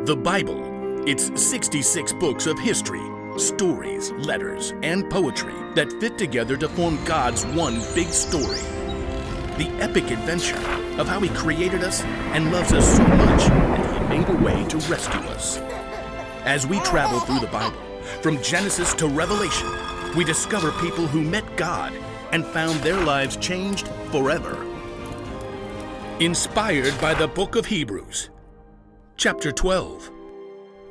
The Bible. It's 66 books of history, stories, letters, and poetry that fit together to form God's one big story. The epic adventure of how He created us and loves us so much that He made a way to rescue us. As we travel through the Bible, from Genesis to Revelation, we discover people who met God and found their lives changed forever. Inspired by the book of Hebrews, chapter 12,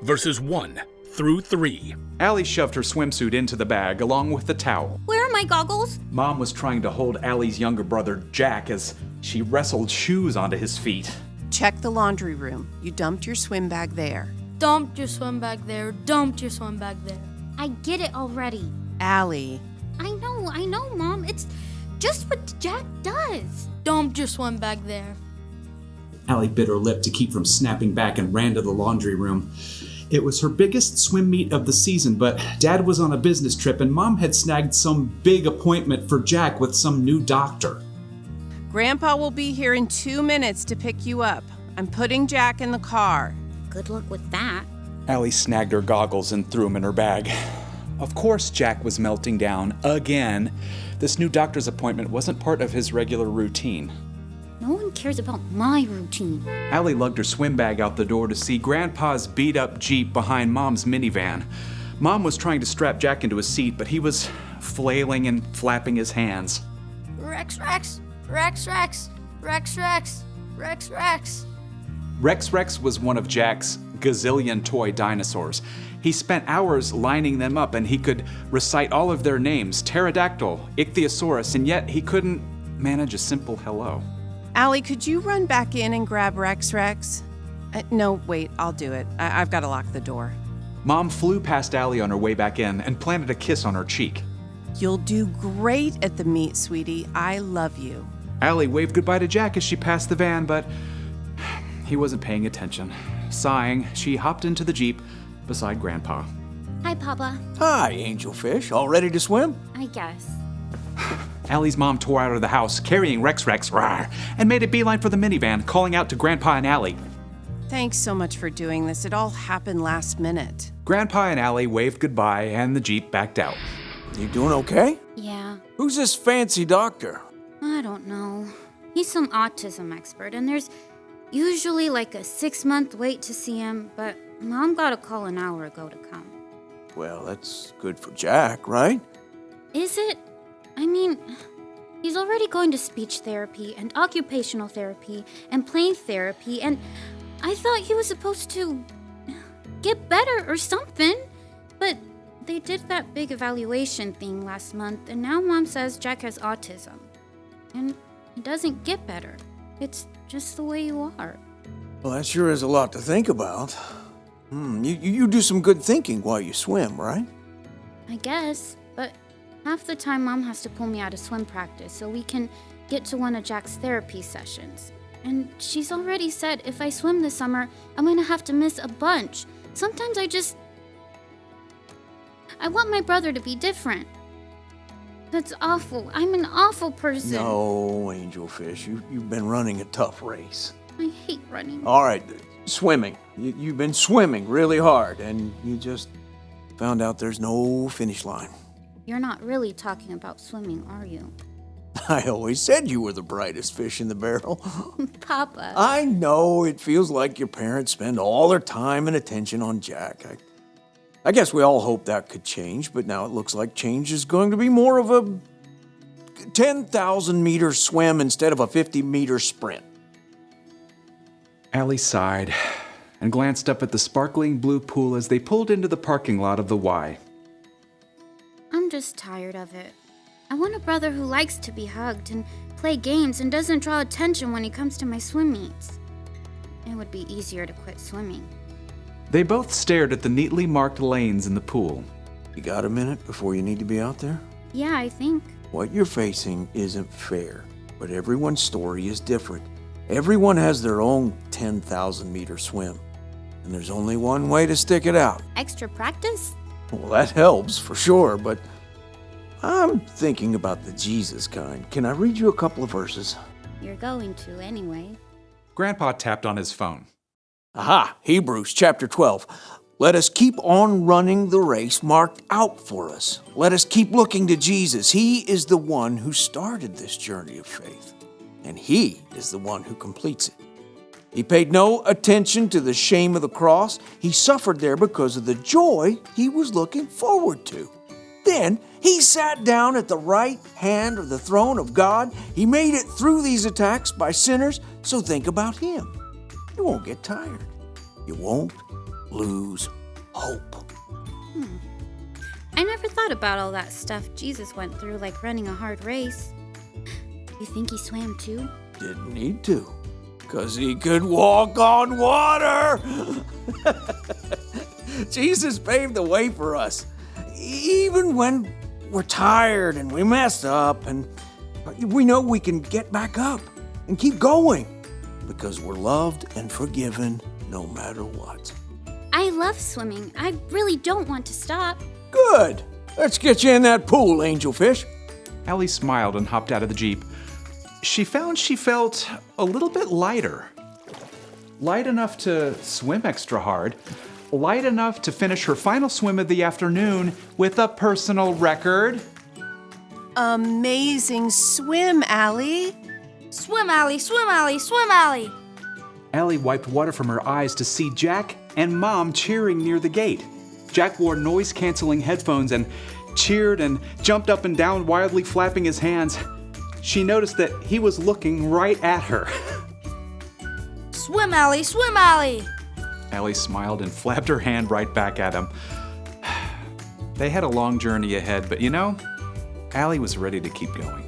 verses 1 through 3. Allie shoved her swimsuit into the bag along with the towel. Where are my goggles? Mom was trying to hold Allie's younger brother, Jack, as she wrestled shoes onto his feet. Check the laundry room. You dumped your swim bag there. Dumped your swim bag there. Dumped your swim bag there. I get it already. Allie. I know, Mom. It's just what Jack does. Dumped your swim bag there. Allie bit her lip to keep from snapping back and ran to the laundry room. It was her biggest swim meet of the season, but Dad was on a business trip and Mom had snagged some big appointment for Jack with some new doctor. Grandpa will be here in 2 minutes to pick you up. I'm putting Jack in the car. Good luck with that. Allie snagged her goggles and threw them in her bag. Of course Jack was melting down again. This new doctor's appointment wasn't part of his regular routine. No one cares about my routine. Allie lugged her swim bag out the door to see Grandpa's beat-up Jeep behind Mom's minivan. Mom was trying to strap Jack into his seat, but he was flailing and flapping his hands. Rex, Rex, Rex, Rex, Rex, Rex, Rex, Rex. Rex Rex was one of Jack's gazillion toy dinosaurs. He spent hours lining them up and he could recite all of their names, pterodactyl, ichthyosaurus, and yet he couldn't manage a simple hello. Allie, could you run back in and grab Rex Rex? No, wait, I'll do it. I've got to lock the door. Mom flew past Allie on her way back in and planted a kiss on her cheek. You'll do great at the meet, sweetie. I love you. Allie waved goodbye to Jack as she passed the van, but he wasn't paying attention. Sighing, she hopped into the Jeep beside Grandpa. Hi, Papa. Hi, Angelfish. All ready to swim? I guess. Allie's mom tore out of the house, carrying Rex Rex, rawr, and made a beeline for the minivan, calling out to Grandpa and Allie. Thanks so much for doing this. It all happened last minute. Grandpa and Allie waved goodbye, and the Jeep backed out. You doing okay? Yeah, Who's this fancy doctor? I don't know. He's some autism expert, and there's usually like a 6-month wait to see him, but Mom got a call an hour ago to come. Well, that's good for Jack, right? Is it? I mean, he's already going to speech therapy and occupational therapy and play therapy, and I thought he was supposed to get better or something. But they did that big evaluation thing last month, and now Mom says Jack has autism. And it doesn't get better. It's just the way you are. Well, that sure is a lot to think about. You do some good thinking while you swim, right? I guess, but half the time Mom has to pull me out of swim practice so we can get to one of Jack's therapy sessions. And she's already said if I swim this summer, I'm gonna have to miss a bunch. Sometimes I want my brother to be different. That's awful. I'm an awful person. No, Angelfish, you've been running a tough race. I hate running. All right, swimming. You've been swimming really hard, and you just found out there's no finish line. You're not really talking about swimming, are you? I always said you were the brightest fish in the barrel. Papa. I know it feels like your parents spend all their time and attention on Jack. I guess we all hope that could change, but now it looks like change is going to be more of a 10,000 meter swim instead of a 50-meter sprint. Allie sighed and glanced up at the sparkling blue pool as they pulled into the parking lot of the Y. I'm just tired of it. I want a brother who likes to be hugged and play games and doesn't draw attention when he comes to my swim meets. It would be easier to quit swimming. They both stared at the neatly marked lanes in the pool. You got a minute before you need to be out there? Yeah, I think. What you're facing isn't fair, but everyone's story is different. Everyone has their own 10,000 meter swim, and there's only one way to stick it out. Extra practice? Well, that helps for sure, but I'm thinking about the Jesus kind. Can I read you a couple of verses? You're going to anyway. Grandpa tapped on his phone. Aha, Hebrews chapter 12. Let us keep on running the race marked out for us. Let us keep looking to Jesus. He is the one who started this journey of faith, and He is the one who completes it. He paid no attention to the shame of the cross. He suffered there because of the joy He was looking forward to. Then He sat down at the right hand of the throne of God. He made it through these attacks by sinners, so think about Him. You won't get tired. You won't lose hope. I never thought about all that stuff Jesus went through, like running a hard race. You think He swam too? Didn't need to, because He could walk on water. Jesus paved the way for us. Even when we're tired and we mess up, and we know we can get back up and keep going because we're loved and forgiven no matter what. I love swimming. I really don't want to stop. Good. Let's get you in that pool, Angelfish. Allie smiled and hopped out of the Jeep. She found she felt a little bit lighter. Light enough to swim extra hard. Light enough to finish her final swim of the afternoon with a personal record. Amazing swim, Allie. Swim, Allie, swim, Allie, swim, Allie. Allie wiped water from her eyes to see Jack and Mom cheering near the gate. Jack wore noise-canceling headphones and cheered and jumped up and down, wildly flapping his hands. She noticed that he was looking right at her. Swim, Allie, swim, Allie. Allie smiled and flapped her hand right back at him. They had a long journey ahead, but you know, Allie was ready to keep going.